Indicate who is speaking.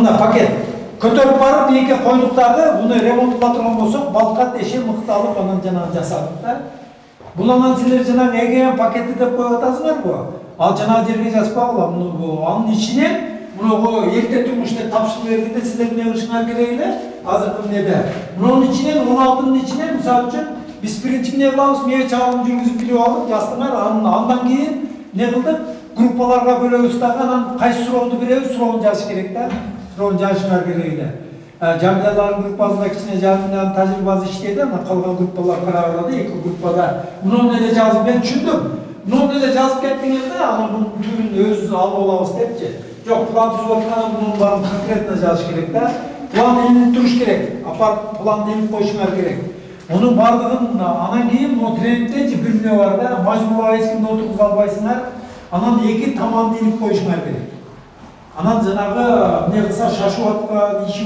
Speaker 1: мында пакет көтөрүп барып эки койдук дагы буну ремонттоп турган болсок балка теше мыкты алып анан жанагы жасадык да. Бул анан силер жанагы эгеген пакетти деп коюп атасыңарбы? Ал жанагы жерге жазбагыла муну анын ичинен мунугу эрте турмушта тапшырып бергенде силер эмне кылышыңар керек эле? Азыркы эмнеде мунун ичинен 16-нын ичинен мисалы үчүн биз биринчи эмне кылабыз, мээ чагым жүргүзүп билип алып жазсаңар, андан кийин эмне кылдык? Группаларга бөлөбүз дагы, анан кайсы суроону беребиз, суроону жазыш керек да. Суроону жазышыңар керек эле. Жамилалардын группасында кичине Жамиланын тажрыйбасы иштейди, анан калган группалар караганда эки группада муну эле жазып мен түшүндүм. Муну эле жазып кеттиңер да, анан мунун түбүн өзүбүз алып алабыз депчи. Жок, план түзүп атканда мунун баарын конкретно жазыш керек да. План илинип туруш керек. Апарып планды илип коюшуңар керек. Onun bardığın anan kийин o trendte bir эмне бар да, мажбура эч кимди отургуза албайсыңар. Анан эки таманды илип коюшуңар керек. Анан жанагы эмне кылса шашып аткан, иши